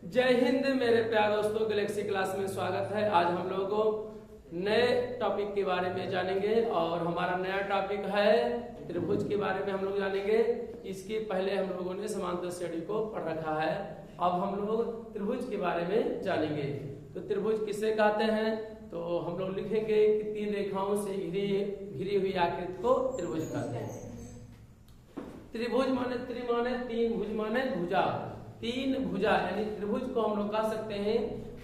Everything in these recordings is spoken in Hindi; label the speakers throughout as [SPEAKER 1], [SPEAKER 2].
[SPEAKER 1] जय हिंद मेरे प्यारे दोस्तों, गैलेक्सी क्लास में स्वागत है। आज हम लोग नए टॉपिक के बारे में जानेंगे और हमारा नया टॉपिक है त्रिभुज के बारे में हम लोग जानेंगे। इसके पहले हम लोगों ने समांतर श्रेणी को पढ़ रखा है, अब हम लोग त्रिभुज के बारे में जानेंगे। तो त्रिभुज किसे कहते हैं, तो हम लोग लिखेंगे कि तीन रेखाओं से घिरी हुई आकृति को त्रिभुज कहते हैं। त्रिभुज माने त्रि माने तीन, भुज माने भुजा। तीन भुजा यानी त्रिभुज को हम लोग कह सकते हैं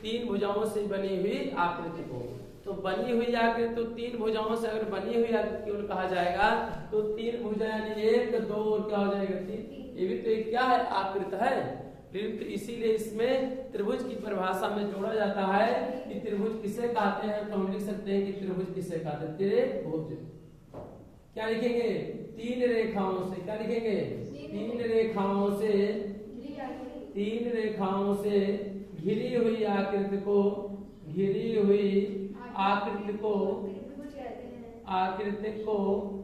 [SPEAKER 1] तीन भुजाओं से बनी हुई आकृति को। तो बनी हुई आकृति, तो तीन भुजाओं से अगर बनी हुई आकृति को कहा जाएगा तो तीन भुजा यानी एक दो और क्या हो जाएगा तीन। ये भी तो एक क्या है, आकृति है। लेकिन तो इसीलिए इसमें त्रिभुज की परिभाषा में जोड़ा जाता है कि त्रिभुज किसे कहते हैं। तो हम लिख सकते हैं कि त्रिभुज किसे कहते हैं, त्रिभुज। क्या लिखेंगे, तीन रेखाओं से। क्या लिखेंगे, तीन रेखाओं से घिरी हुई आकृति को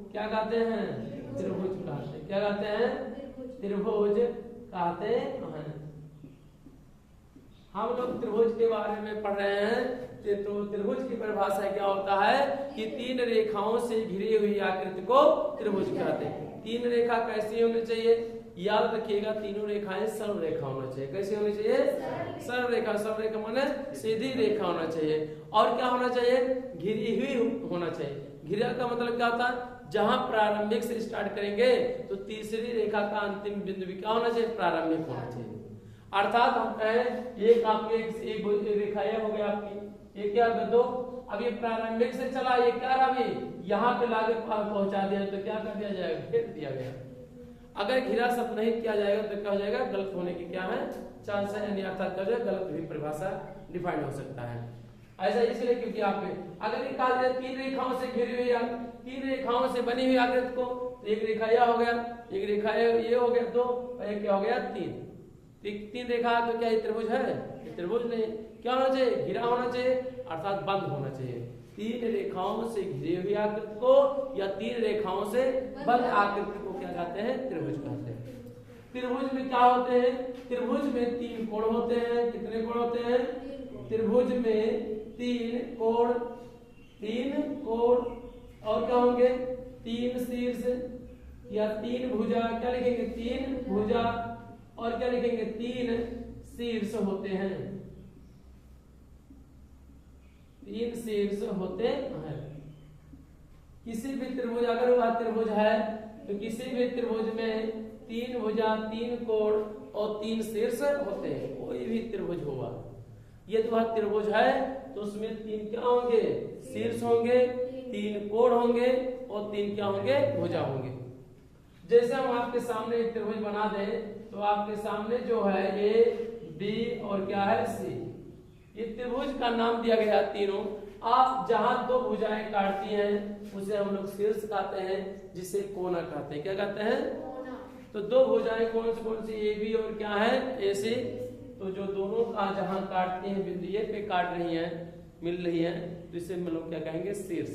[SPEAKER 1] क्या कहते हैं, त्रिभुज कहते हैं। क्या कहते हैं, त्रिभुज कहते हैं। हम लोग त्रिभुज के बारे में पढ़ रहे हैं। तो त्रिभुज की परिभाषा क्या होता है कि तीन रेखाओं से घिरी हुई आकृति को त्रिभुज कहते हैं। तीन रेखा कैसी होनी चाहिए, याद रखिएगा, तीनों रेखाएं सरल रेखा होना चाहिए। कैसी होनी चाहिए, सरल रेखा। सरल रेखा माने सीधी रेखा होना चाहिए। और क्या होना चाहिए, घिरी हुई होना चाहिए। घिरा का मतलब क्या होता है, जहां प्रारंभिक से स्टार्ट करेंगे तो तीसरी रेखा का अंतिम बिंदु भी क्या होना चाहिए, प्रारंभिक होना चाहिए। अर्थात हम कहें एक आपकी एक रेखा यह हो गया आपकी, ये क्या दो, अब ये प्रारंभिक से चला, ये क्या अभी यहाँ पे लाके पहुंचा दिया तो क्या कर दिया जाएगा, घेर दिया गया। अगर घिरा शब्द नहीं किया जाएगा तो क्या हो जाएगा, गलत होने की क्या है चांस है, यानी अर्थात गलत भी परिभाषा डिफाइन हो सकता है। ऐसा इसलिए क्योंकि आप अगर ये कहा जाए तीन रेखाओं से घिरी हुई, तीन रेखाओं से बनी हुई आकृति को, तो एक रेखा यह हो गया, एक रेखा ये हो गया दो, और एक क्या हो गया तीन। तीन रेखा तो क्या ये त्रिभुज है, ये त्रिभुज नहीं। क्या होना चाहिए, घिरा होना चाहिए, अर्थात बंद होना चाहिए। तीन रेखाओं से घिरी हुई आकृति को या तीन रेखाओं से बंद आकृति को क्या कहते हैं, त्रिभुज कहते हैं। त्रिभुज में क्या होते हैं, त्रिभुज में तीन कोण होते हैं। कितने कोण होते हैं, त्रिभुज में तीन कोण और क्या होंगे, तीन शीर्ष या तीन भुजा। क्या लिखेंगे, तीन भुजा, और क्या लिखेंगे, तीन शीर्ष होते हैं। तीन शीर्ष होते हैं। किसी भी त्रिभुज, अगर वह त्रिभुज है तो किसी भी त्रिभुज में तीन भुजा, तीन कोण और तीन शीर्ष होते हैं। कोई भी त्रिभुज होगा, यदि वह त्रिभुज है तो उसमें तीन क्या होंगे, शीर्ष होंगे, तीन कोण होंगे और तीन क्या होंगे, भुजा होंगे। जैसे हम आपके सामने एक त्रिभुज बना दें तो आपके सामने जो है ए बी और क्या है सी, ये त्रिभुज का नाम दिया गया तीनों। आप जहां दो भुजाएं काटती हैं उसे हम लोग शीर्ष कहते हैं, जिसे कोना कहते हैं। क्या कहते हैं, तो दो भुजाएं कौन सी ए बी और क्या है ए सी, तो जो दोनों का जहां काटती हैं बिंदु ए पे काट रही हैं, मिल रही हैं, तो इसे हम लोग क्या कहेंगे, शीर्ष।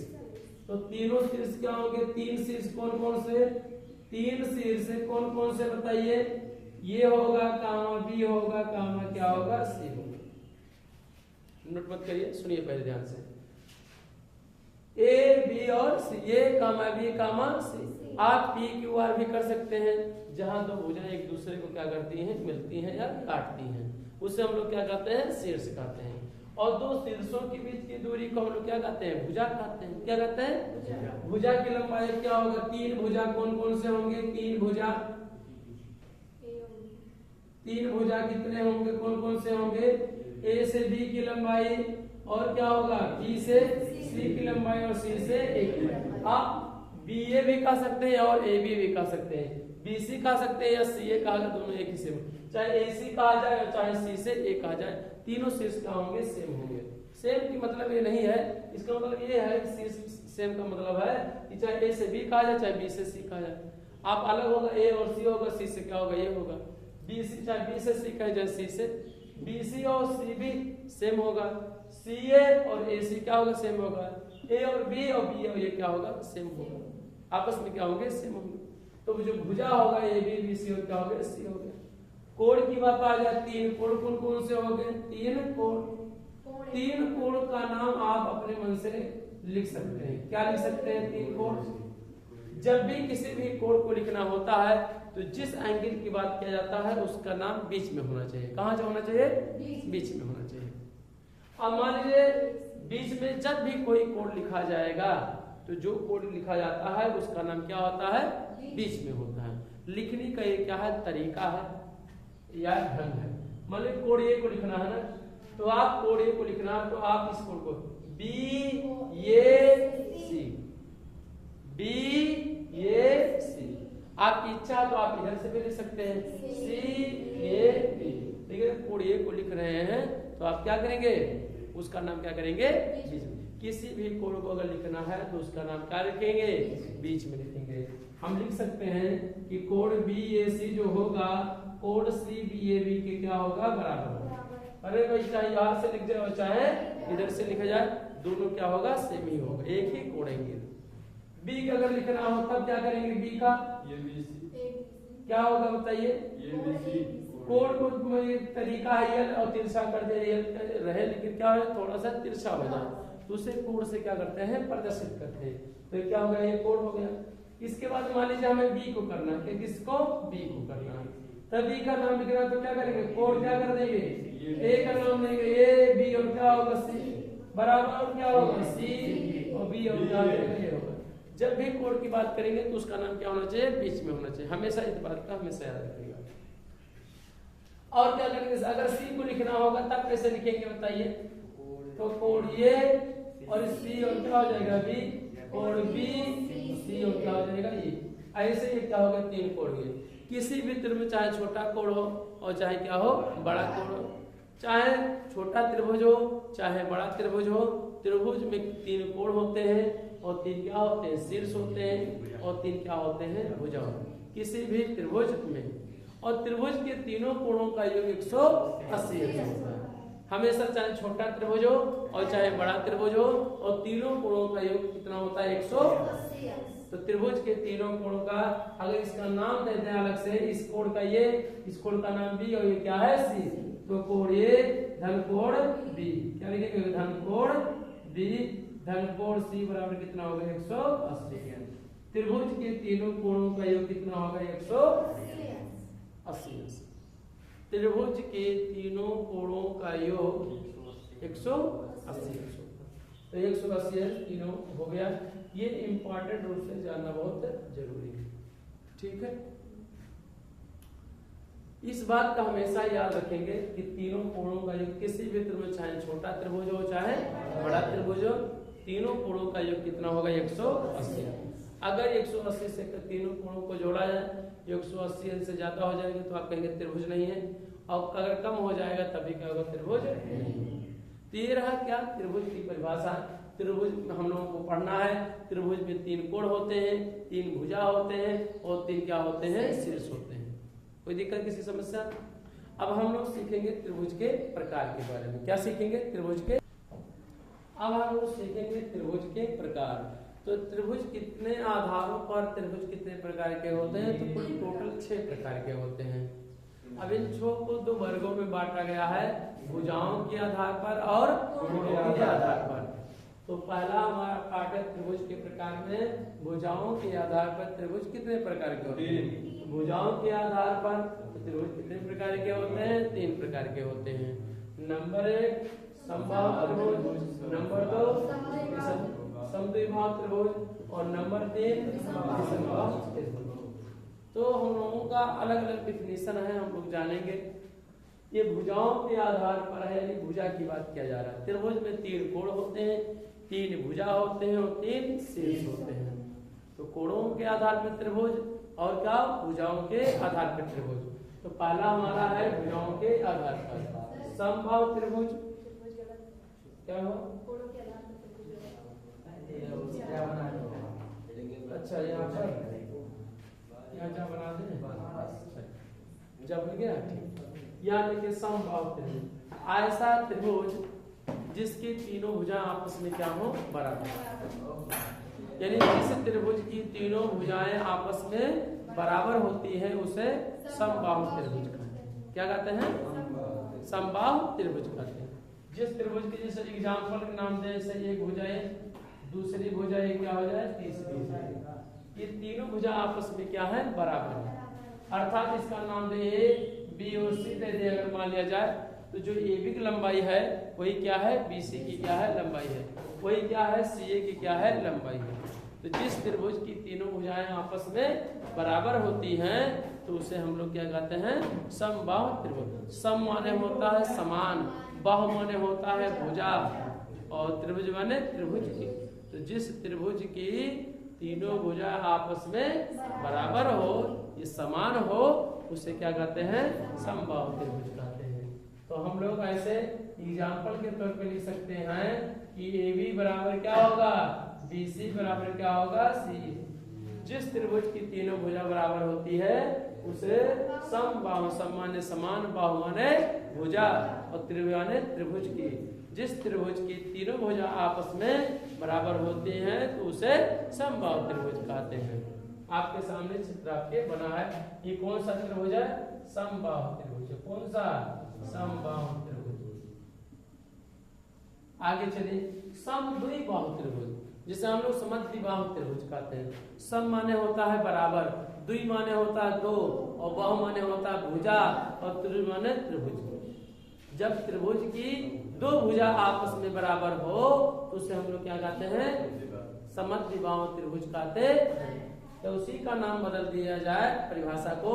[SPEAKER 1] तो तीनों शीर्ष क्या होंगे, तीन शीर्ष कौन कौन से, तीन शीर्ष कौन कौन से बताइए, ये होगा कामा बी होगा कामा क्या होगा सी होगा। नोट मत करिए, सुनिए पहले ध्यान से, ए बी और सी, ये कामा बी कामा सी। आप पी क्यू आर भी कर सकते हैं, जहां दो भुजाएं एक दूसरे को क्या करती हैं, मिलती हैं या काटती हैं, उसे हम लोग क्या कहते हैं, शीर्ष कहते हैं। और दो शीर्षों के बीच की दूरी को हम लोग क्या कहते हैं, भुजा कहते हैं। क्या कहते हैं, भुजा की लंबाई क्या होगा, तीन भुजा कौन कौन से होंगे, तीन भुजा, तीन भुजा कितने होंगे, कौन कौन से होंगे, ए से बी की लंबाई और क्या होगा, बी से सी की लंबाई और सी से ए की लंबाई। आप बी ए भी कह सकते हैं और ए बी भी कह सकते हैं, बी सी कह सकते हैं या सी ए कहा, दोनों एक ही सेम, चाहे ए सी कहा जाए और चाहे सी से ए कहा जाए, तीनों शीर्ष क्या होंगे, सेम होंगे। सेम की मतलब ये नहीं है, इसका मतलब ये है कि शीर्ष सेम का मतलब है कि चाहे ए से बी कहा जाए चाहे बी से सी कहा जाए। आप अलग होगा, ए और सी होगा, सी से क्या होगा, ये होगा। बी सी चाहे बी से सी कहे जाए सी से, बी सी और सी भी सेम होगा, सी ए और ए सी क्या होगा, सेम होगा। ए और बी और ये क्या होगा, सेम होगा, आपस में क्या होंगे, सेम होंगे। तो जो भुजा होगा ए बी बी सी और क्या हो गया, सी हो गया। कोण की बात आ जाए, 3 कोण कौन कौन से हो गए, 3 कोण। 3 कोण का नाम आप अपने मन से लिख सकते हैं। क्या लिख सकते हैं, 3 कोण। जब भी किसी भी कोण को लिखना होता है तो जिस एंगल की बात किया जाता है उसका नाम बीच में होना चाहिए। कहां से होना चाहिए, बीच में होना चाहिए। अब मान लीजिए बीच में जब भी कोई कोण लिखा जाएगा तो जो कोण लिखा जाता है उसका नाम क्या होता है, बीच में होता है। लिखने का ये क्या है, तरीका है या ढंग है। मान लीजिए कोण ए को लिखना है ना, तो आप कोण ए को लिखना है तो आप इस कोण को बी ए सी, बी ए सी। आपकी इच्छा तो आप इधर से भी लिख सकते हैं, सी ए बी। लेकिन कोण ए को लिख रहे हैं तो आप क्या करेंगे, उसका नाम क्या करेंगे, बीच में। किसी भी कोण को अगर लिखना है तो उसका नाम क्या लिखेंगे, बीच में लिखेंगे। हम लिख सकते हैं कि कोण बी ए सी जो होगा कोण सी बी ए बी के क्या होगा, बराबर होगा। अरे भाई चाहे यहाँ से लिख जाए चाहे इधर से लिखा जाए, दोनों क्या होगा, सेम ही होगा, एक ही कोण है। बी का अगर लिखना हो तब क्या करेंगे, बी का ये बी सी क्या होगा बताइए, ये बी सी। कोण को तरीका है यल और तिरछा कर दे रहे, लेकिन क्या है थोड़ा सा तिरछा हो जाए तो उसे कोण से क्या करते हैं, प्रदर्शित करते हैं। तो क्या हो गया, ये कोण हो गया। इसके बाद मान लीजिए हमें बी को करना है, किसको, बी को करना है। तब बी का नाम लिखना तो क्या करेंगे, कोण क्या कर देंगे, ए का नाम देंगे ए बी और क्या होगा सी बराबर, और क्या होगा सी और बी और क्या होगा। जब भी कोण की बात करेंगे तो उसका नाम क्या होना चाहिए, बीच में होना चाहिए। हमेशा इस बात का हमेशा याद रखिएगा। और क्या करेंगे, अगर सी को लिखना होगा तब कैसे लिखेंगे बताइए, तो कोण ये और सी और क्या हो जाएगा बी, कोण बी सी और क्या हो जाएगा ये। ऐसे ही क्या होगा, 3 कोण ये। किसी भी त्रिभुज चाहे छोटा कोण हो और चाहे क्या हो, बड़ा कोण हो, चाहे छोटा त्रिभुज हो चाहे बड़ा त्रिभुज हो, त्रिभुज में 3 कोण होते हैं और 3 क्या होते हैं, शीर्ष होते हैं और 3 क्या होते हैं, भुजा। किसी भी त्रिभुज में, और त्रिभुज के तीनों कोणों का योग 180 होता है। हमेशा चाहे छोटा त्रिभुज हो और चाहे बड़ा त्रिभुज हो, और तीनों कोणों का योग कितना होता है, 180। तो त्रिभुज के तीनों कोणों का अगर इसका नाम देते हैं अलग से, इस कोण का ये, इस कोण का नाम बी और ये क्या है सी, तो कोण ए धन कोण बी, क्या लिखेंगे, धन कोण बी धन कोण सी बराबर कितना होगा, 180। त्रिभुज के तीनों कोणों का योग कितना होगा, 180। त्रिभुज के तीनों कोणों का योग 180। तो 180 तीनों हो गया। ये इंपॉर्टेंट रूप से जानना बहुत जरूरी है, ठीक है। इस बात का हमेशा याद रखेंगे कि तीनों कोणों का योग किसी भी त्रिभुज, चाहे छोटा त्रिभुज हो चाहे बड़ा त्रिभुज हो, तीनों कोणों का योग कितना होगा, 180। अगर 180 से तीनों कोणों को जोड़ा जाए, 180 से ज्यादा हो जाएगा तो आप कहेंगे त्रिभुज नहीं है, और अगर कम हो जाएगा तभी क्या होगा, त्रिभुज नहीं। तो ये रहा क्या, त्रिभुज की परिभाषा। त्रिभुज हम लोगों को पढ़ना है, त्रिभुज में 3 कोण होते हैं, 3 भुजा होते हैं और 3 क्या होते हैं, शीर्ष होते हैं। कोई दिक्कत, किसी समस्या। अब हम लोग सीखेंगे त्रिभुज के प्रकार के बारे में। क्या सीखेंगे, त्रिभुज के। अब हम लोग सीखेंगे त्रिभुज के प्रकार। तो त्रिभुज कितने आधारों पर त्रिभुज कितने प्रकार के होते हैं, तो कुल टोटल 6 प्रकार के होते हैं। अब इन 6 को 2 वर्गों में बांटा गया है, भुजाओं के आधार पर और कोणों के आधार पर। तो पहला हमारा पाठ है त्रिभुज के प्रकार में भुजाओं के आधार पर त्रिभुज कितने प्रकार के होते हैं। भुजाओं के आधार पर त्रिभुज कितने प्रकार के होते हैं, 3 प्रकार के होते हैं। नंबर 1 समबाहु त्रिभुज, नंबर 2 समद्विबाहु त्रिभुज और नंबर 3 विषमबाहु त्रिभुज। तो हम लोगों का अलग अलग डिफिनेशन है, हम लोग जानेंगे। ये भुजाओं के आधार पर है, यानी भुजा की बात किया जा रहा है। त्रिभुज में 3 कोण होते हैं, 3 भुजा होते हैं और 3 शीर्ष होते हैं। तो कोणों के आधार पर त्रिभुज और क्या, भुजाओं के आधार पर त्रिभुज। तो पहला हमारा है भुजाओं के आधार पर समबाहु त्रिभुज। क्या हो, अच्छा यहाँ पर यहाँ बना दें, जब लग गया ठीक। यहाँ देखिए समबाहु त्रिभुज, ऐसा त्रिभुज जिसकी तीनों भुजा आपस में क्या हो, बराबर। यानी जिस त्रिभुज की तीनों भुजाएं आपस में बराबर होती है उसे समबाहु त्रिभुज कहते हैं। क्या कहते हैं? समबाहु त्रिभुज कहते हैं। जिस त्रिभुज के जैसे एग्जाम्पल के नाम दे, जैसे एक भुजा है, दूसरी भुजा है, क्या हो जाए? तीसरी भुजा। ये तीनों भुजा आपस में क्या है? बराबर है। अर्थात इसका नाम दे ए बी और सी दे दे। अगर मान लिया जाए तो जो ए बी की लंबाई है वही क्या है? बी सी की क्या है? लंबाई है। वही क्या है? सी ए की क्या है? लंबाई है। तो जिस त्रिभुज की तीनों भुजाएं आपस में बराबर होती हैं तो उसे हम लोग क्या कहते हैं? समबाहु त्रिभुज। सम माने होता है समान, बाहु माने होता है भुजा, और त्रिभुज माने त्रिभुज की। तो जिस त्रिभुज की तीनों भुजा आपस में बराबर हो, ये समान हो, उसे क्या कहते हैं? समबाहु त्रिभुज कहते हैं। तो हम लोग ऐसे एग्जाम्पल के तौर पे लिख सकते हैं कि ए बी बराबर क्या होगा? बी सी बराबर क्या होगा? सी। जिस त्रिभुज की तीनों भुजा बराबर होती है उसे समबाहु, सम माने समान, बाहु माने भुजा, और त्रिभुज माने त्रिभुज की। जिस त्रिभुज की तीनों भुजा आपस में बराबर होती हैं तो उसे समबाहु त्रिभुज कहते हैं। आपके सामने चित्र आपके बना है, ये कौन सा त्रिभुज है? समबाहु त्रिभुज। कौन सा? समबाहु त्रिभुज। आगे चलिए, समद्विबाहु त्रिभुज, जिसे हम लोग समद्विबाहु त्रिभुज कहते हैं। सम माने होता है बराबर, द्वि माने होता है दो, और बाहु माने होता है भुजा, और त्रिभुज माने त्रिभुज। जब त्रिभुज की दो भुजा आपस में बराबर हो तो उसे हम लोग क्या कहते हैं? समद्विबाहु त्रिभुज कहते हैं। तो उसी का नाम बदल दिया जाए परिभाषा को,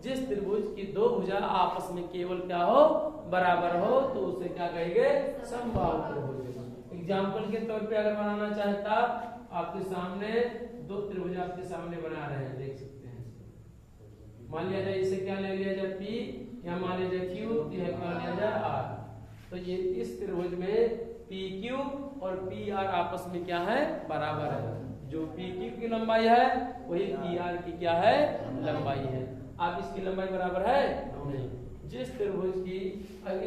[SPEAKER 1] जिस त्रिभुज की दो भुजा आपस में केवल क्या हो? बराबर हो, तो उसे क्या कहेंगे? समबाहु त्रिभुज। एग्जाम्पल के तौर पे अगर बनाना चाहता, आपके सामने दो त्रिभुज आपके सामने बना रहे हैं, देख सकते हैं। मान लिया जाए इसे क्या ले लिया जाए? पी, या मान लिया जाए क्यू, यह क्या लिया जाए? आर। तो ये इस त्रिभुज में पी क्यू और पी आर आपस में क्या है? बराबर है। जो पी क्यू की लंबाई है वही पी आर की क्या है? लंबाई है। आप इसकी लंबाई बराबर है? नहीं। जिस त्रिभुज की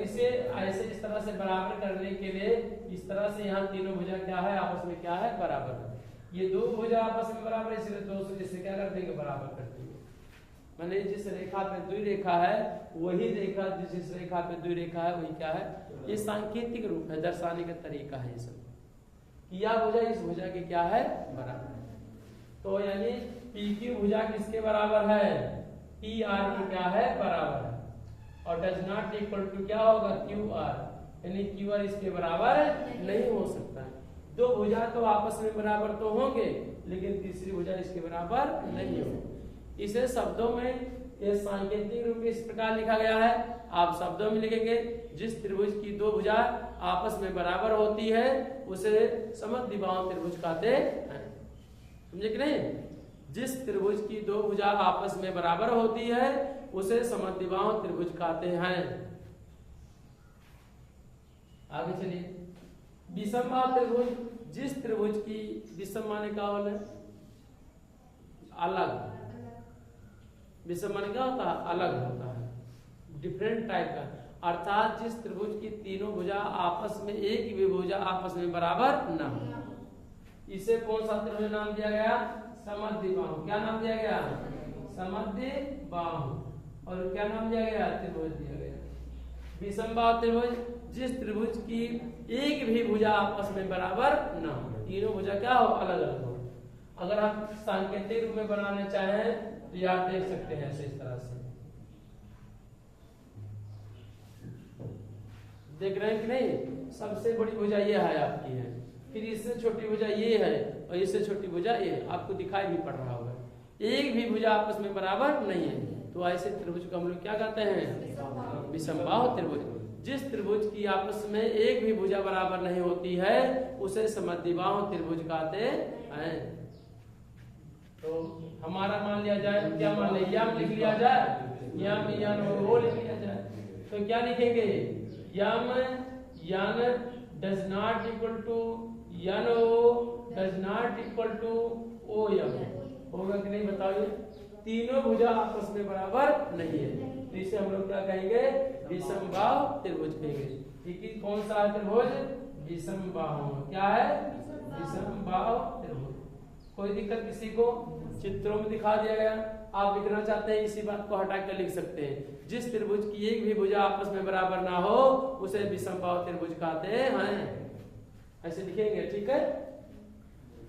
[SPEAKER 1] इसे ऐसे इस तरह से बराबर करने के लिए इस तरह से यहाँ तीनों भुजा क्या है? आपस में क्या है? बराबर है। ये दो भुजा आपस में बराबर है, इसलिए दो से इससे क्या कर देंगे? बराबर कर देंगे। माने जिस रेखा पे द्वि रेखा है वही रेखा, जिस रेखा पे द्वि रेखा है वही क्या है? ये सांकेतिक रूप है, दर्शाने का तरीका है। ये सब यह भुजा इस भुजा के क्या है? बराबर। तो यानी पी क्यू भुजा किसके बराबर है? पी आर की क्या है? बराबर है। और डज नॉट इक्वल टू क्या होगा? क्यू आर, यानी क्यू आर इसके बराबर नहीं हो सकता। दो भुजा तो आपस में बराबर तो होंगे, लेकिन तीसरी भुजा इसके बराबर नहीं होगी। इसे शब्दों में ये सांकेतिक रूप में इस प्रकार लिखा गया है। आप शब्दों में लिखेंगे, जिस त्रिभुज की दो भुजा आपस में बराबर होती है उसे समद्विबाहु त्रिभुज कहते हैं। समझे कि नहीं? जिस त्रिभुज की दो भुजा आपस में बराबर होती है उसे समद्विबाहु त्रिभुज कहते हैं। आगे चलिए, विषमबाहु त्रिभुज, जिस त्रिभुज की विषम माने क्या होता है? अलग। विषम माने क्या होता है? अलग होता है, डिफरेंट टाइप का। अर्थात जिस त्रिभुज की तीनों भुजा आपस में, एक भी भुजा आपस में बराबर न हो, इसे कौन सा त्रिभुज नाम दिया गया? समद्विबाहु। क्या नाम दिया गया? समद्विबाहु। और क्या नाम दिया गया? त्रिभुज दिया गया। विषमबाहु त्रिभुज, जिस त्रिभुज की एक भी भुजा आपस में बराबर न हो, तीनों भुजा क्या हो? अलग अलग हो। अगर आप सांकेतिक रूप में बनाना चाहें तो ये आप देख सकते हैं ऐसे, इस तरह से देख रहे हैं कि नहीं? सबसे बड़ी भुजा ये है आपकी है, फिर इससे छोटी भुजा ये है, और इससे छोटी भुजा ये है। आपको दिखाई भी पड़ रहा होगा। एक भी भुजा आपस में बराबर नहीं है, तो ऐसे त्रिभुज को हम लोग क्या कहते हैं? विषमबाहु त्रिभुज। जिस त्रिभुज की आपस में एक भी भुजा बराबर नहीं होती है उसे समद्विबाहु त्रिभुज कहते हैं। तो हमारा मान लिया जाए, क्या मान लिया? यम लिख लिया जाए, यम यान वो लिख लिया जाए। तो क्या लिखेंगे? M N does not equal to N O does not equal to O M. होगा कि नहीं बताइए? तीनों भुजा आपस में बराबर नहीं है, तो इसे हम लोग क्या कहेंगे? विषमबाहु त्रिभुज कहेंगे। ठीक, कौन सा त्रिभुज? विषमबाहु। क्या है? विषमबाहु त्रिभुज। कोई दिक्कत किसी को? चित्रों में दिखा दिया गया। आप लिखना चाहते हैं इसी बात को हटा कर लिख सकते हैं, जिस त्रिभुज की एक भी भुजा आपस में बराबर ना हो उसे विषमबाहु त्रिभुज कहते हैं, ऐसे लिखेंगे। ठीक है,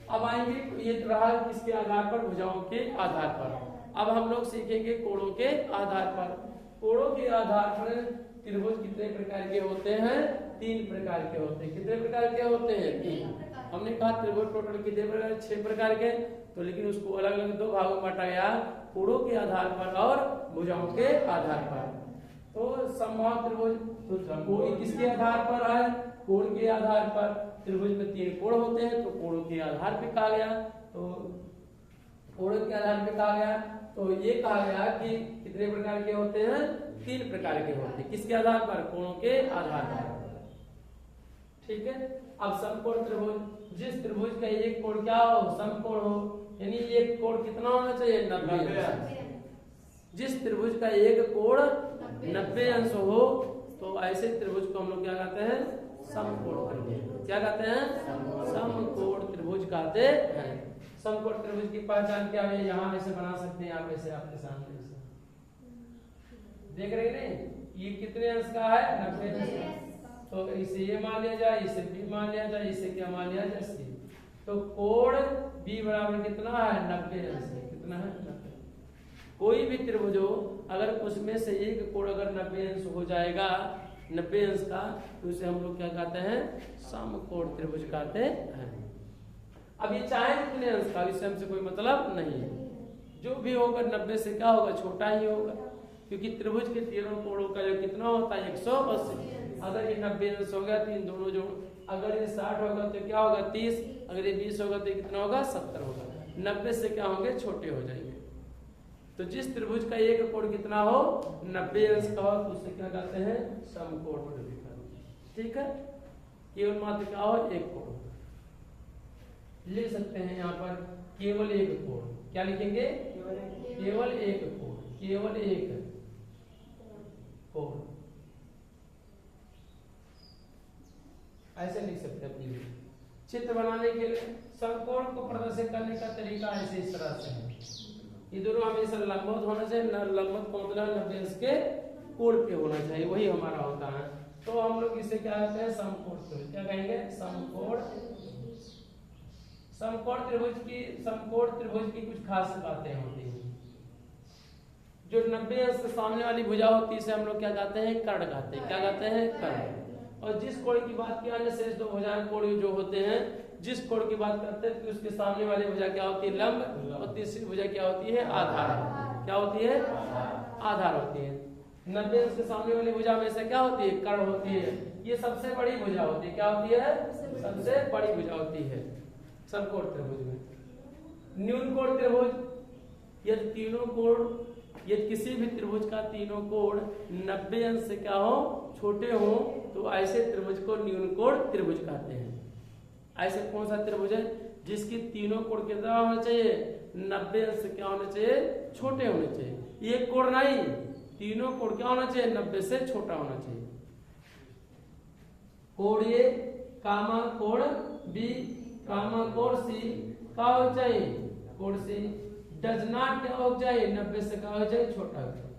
[SPEAKER 1] अब आएंगे, ये रहा किसके आधार पर, भुजाओं के आधार पर। अब हम लोग सीखेंगे कोणों के आधार पर। कोणों के आधार पर त्रिभुज कितने प्रकार के होते हैं, 3 प्रकार के होते हैं। कितने प्रकार के होते हैं, 3। हमने कहा त्रिभुज टोटल कितने प्रकार, 6 प्रकार के, तो लेकिन उसको अलग अलग 2 भागों में बांटा गया, कोणों के आधार पर और भुजाओं के आधार पर। तो समबाहु त्रिभुज तो कोण किसके आधार पर है, कोण के आधार पर। त्रिभुज में 3 कोण होते हैं तो कोणों के आधार पे कहा गया, तो कोणों के आधार पे कहा गया, तो ये कहा गया कि कितने प्रकार के होते हैं, 3 प्रकार के होते हैं। किसके आधार पर, कोणों के आधार पर। ठीक है, अब समकोण त्रिभुज, जिस त्रिभुज का एक कोण क्या हो, समकोण हो, यानी एक कोण कितना होना चाहिए, 90 अंश। जिस त्रिभुज का एक कोण 90 अंश हो तो ऐसे त्रिभुज को हम लोग क्या कहते हैं, समकोण त्रिभुज। क्या कहते हैं, समकोण त्रिभुज कहते हैं। समकोण त्रिभुज की पहचान क्या है, यहाँ ऐसे बना सकते हैं आप, ऐसे आपके सामने देख रहे हैं, ये कितने अंश का है, 90 अंश का। तो इसे ये मान लिया जाए, इसे बी मान लिया जाए, इसे क्या मान लिया जाए, सी। तो कोण बी बराबर कितना है, 90 अंश। कितना है, 90। कोई भी त्रिभुज हो, अगर उसमें से एक कोण अगर 90 अंश हो जाएगा, 90 अंश का, तो उसे हम लोग क्या कहते हैं, समकोण त्रिभुज कहते हैं। अब ये चाहे कितने अंश का, इससे हमसे कोई मतलब नहीं है, जो भी होगा 90 से क्या होगा, छोटा ही होगा, क्योंकि त्रिभुज के तीनों कोणों का जो कितना होता है, 180। अगर ये 90 अंश होगा, 3 दोनों जोड़, अगर ये 60 होगा तो क्या होगा, 30, अगर ये 20 होगा तो कितना होगा, 70 होगा। 90 से क्या होंगे, छोटे हो जाएंगे। तो जिस त्रिभुज का एक कोण कितना हो, 90 अंश का हो, तो उसे क्या कहते हैं, समकोण त्रिभुज। ठीक है, केवल मात्र क्या हो, एक कोण लिख सकते हैं यहाँ पर, केवल एक कोण। क्या लिखेंगे, केवल एक कोण, केवल एक कोण, ऐसे लिख सकते हैं। चित्र बनाने के लिए समकोण को प्रदर्शित करने का तरीका ऐसे इस तरह से है, ये दोनों हमेशा लंबवत होना चाहिए, लंबवत का मतलब 90 अंश के कोण पे होना चाहिए, वही हमारा होता है। तो हम लोग इसे क्या कहते हैं, समकोण त्रिभुज। क्या कहेंगे, समकोण। समकोण त्रिभुज की कुछ खास बातें होती हैं। जो 90 अंश के सामने वाली भुजा होती है, इसे हम लोग क्या कहते हैं, कर्ण कहते हैं। क्या कहते हैं, कर्ण। और जिस कोण की बात की, अन्य शेष 2 भुजाएं कोण जो होते हैं, जिस कोण की बात करते हैं, तो उसके सामने वाली भुजा क्या होती है, लंब, और तीसरी भुजा क्या होती है, आधार। क्या होती है, आधार होती है। 90 अंश के सामने वाली भुजा में से क्या होती है, कर्ण होती है। ये सबसे बड़ी भुजा होती है। क्या होती है, सबसे बड़ी भुजा होती है समकोण त्रिभुज में। न्यून कोण त्रिभुज, यदि तीनों कोण, यदि किसी भी त्रिभुज का तीनों कोण 90 अंश से क्या हो, छोटे हो, तो ऐसे त्रिभुज को न्यून कोण त्रिभुज कहते हैं। ऐसे कौन सा त्रिभुज है, जिसकी तीनों कोण कितना होना चाहिए, 90 अंश से क्या होना चाहिए, छोटे होने चाहिए। एक कोण नहीं, तीनों कोण क्या होना चाहिए, 90 से छोटा होना चाहिए। कोण ए, कामा कोण बी, कामा कोण सी क्या हो चाहिए, कोण सी डज नॉट क्या हो चाहिए, 90 से क्या हो चाहिए, छोटा हो चाहिए।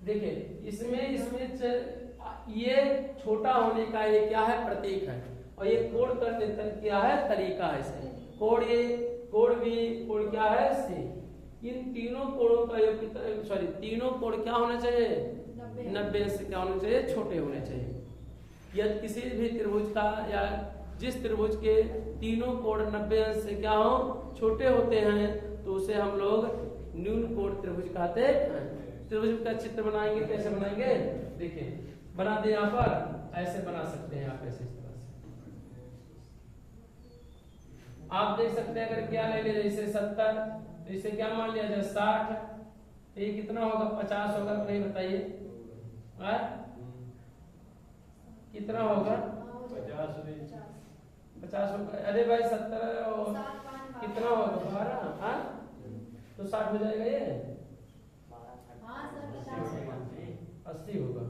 [SPEAKER 1] देखिए इसमें ये छोटा होने का ये क्या है, प्रतीक है, और ये कोण करने तक क्या है, तरीका है। इसे कोण ए, कोण बी, कोण क्या है, सी। इन तीनों कोणों का योग कितना, तीनों कोण क्या होना चाहिए, 90 से क्या होना चाहिए, छोटे होने चाहिए। यदि किसी भी त्रिभुज का, या जिस त्रिभुज के तीनों कोण 90 अंश से क्या हो, छोटे होते हैं, तो उसे हम लोग न्यून कोण त्रिभुज कहते हैं। त्रिभुज का चित्र बनाएंगे, कैसे बनाएंगे, देखिए बना दे, यहाँ पर ऐसे बना सकते हैं आप, ऐसे इस तरह से आप देख सकते हैं। अगर क्या ले ले, जैसे 70, तो इसे क्या मान लिया जाए, 60, तो ये कितना होगा, 50 होगा, नहीं बताइए कितना होगा, 50 होगा। अरे भाई 70 और कितना होगा, 12, तो 60 हो जाएगा, ये 80 होगा,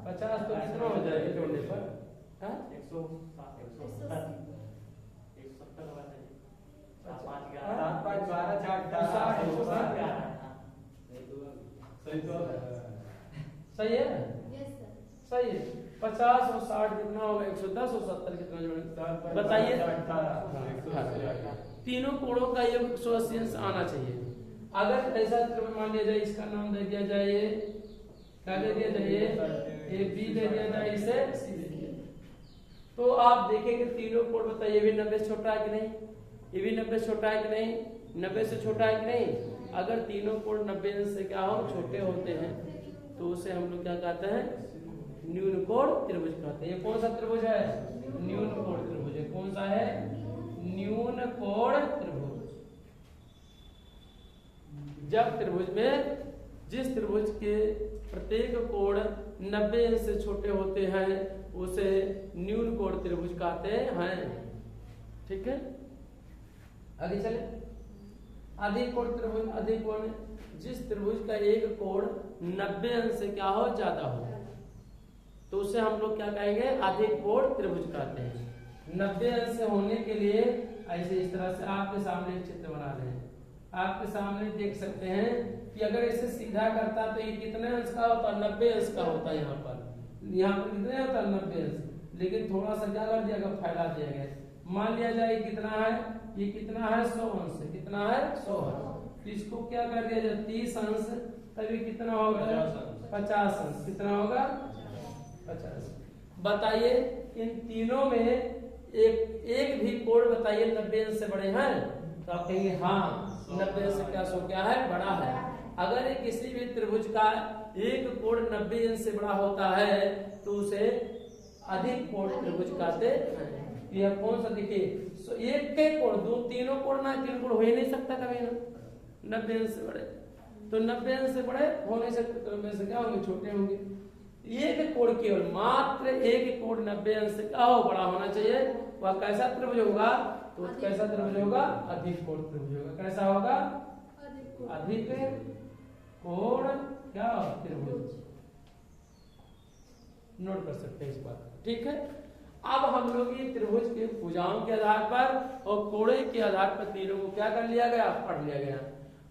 [SPEAKER 1] 50 तो कितना हो जाएगा जोड़ने पर, सही है? सही है। 50 और 60 कितना होगा? 110 और 70 कितना जोड़ेंगे? बताइए। तीनों कोणों का योग 180 अंश आना चाहिए। अगर ऐसा त्रिभुज मान लिया जाए, इसका नाम दे दिया जाए, क्या दे दिया जाए? ए बी दे दिया जाए, इसे सी दे दिया जाए, तो आप देखेंगे तीनों कोण बताइए, ये भी 90 से छोटा है कि नहीं? ये भी 90 से छोटा है कि नहीं? 90 से छोटा है कि नहीं? अगर तीनों कोण 90 अंश से क्या हो, छोटे होते हैं, तो उसे हम लोग क्या कहते हैं? न्यून कोण त्रिभुज कहते हैं। ये कौन सा त्रिभुज है? न्यून कोण त्रिभुज है। कौन सा है? न्यून कोण त्रिभुज। जब त्रिभुज में जिस त्रिभुज के प्रत्येक कोण 90 अंश से छोटे होते हैं उसे न्यून कोण त्रिभुज कहते हैं। ठीक है, आगे चले। अधिक कोण त्रिभुज, अधिक कोण जिस त्रिभुज का एक कोण 90 अंश से क्या हो, ज्यादा हो, तो उसे हम लोग क्या कहेंगे? अधिक कोण त्रिभुज कहते हैं। 90 अंश से होने के लिए ऐसे इस तरह से आपके सामने एक चित्र बना रहे हैं। आपके सामने देख सकते हैं कि अगर इसे सीधा करता तो ये कितने अंश का होता? 90 अंश का होता है। यहाँ पर कितने होता है? 90 अंश। लेकिन थोड़ा सा क्या कर दिया गया? फैला दिया गया। मान लिया जाए कितना है? ये कितना है? 100 अंश। कितना है? 100 अंश। तो इसको क्या कर दिया जाए? 30 अंश, तभी कितना होगा? 50 अंश। कितना होगा? 50। बताइए इन तीनों में एक भी कोण बताइए 90 अंश से बड़े हैं? तो आप कहेंगे हाँ, 90 अंश से क्या है? बड़ा है। अगर किसी भी त्रिभुज का एक कोण 90 अंश से बड़ा होता है तो उसे अधिक कोण त्रिभुज कहते हैं। यह कौन सा? देखिए, एक के कोण, दो तीनों कोण ना, तीन कोण हो ही नहीं सकता कभी ना 90 अंश से बड़े। तो 90 अंश से बड़े हो नहीं सकते, तो 90 से क्या होंगे? छोटे होंगे। एक कोण, केवल मात्र एक कोण 90 अंश से क्या हो? बड़ा होना चाहिए। वह कैसा त्रिभुज होगा? तो कैसा त्रिभुज होगा? अधिक कोण त्रिभुज होगा। कैसा होगा? अधिक कोण क्या? त्रिभुज। नोट कर सकते हैं इस बात को। ठीक है, अब हम लोग ये त्रिभुज के भुजाओं के आधार पर और कोणे के आधार पर तीनों को क्या कर लिया गया? पढ़ लिया गया।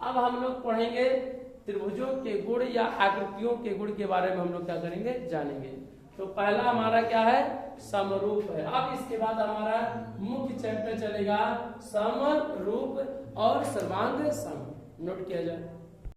[SPEAKER 1] अब हम लोग पढ़ेंगे त्रिभुजों के गुण या आकृतियों के गुण के बारे में हम लोग क्या करेंगे? जानेंगे। तो पहला हमारा क्या है? समरूप है। अब इसके बाद हमारा मुख्य चैप्टर चलेगा समरूप और सर्वांग सम। नोट किया जाए।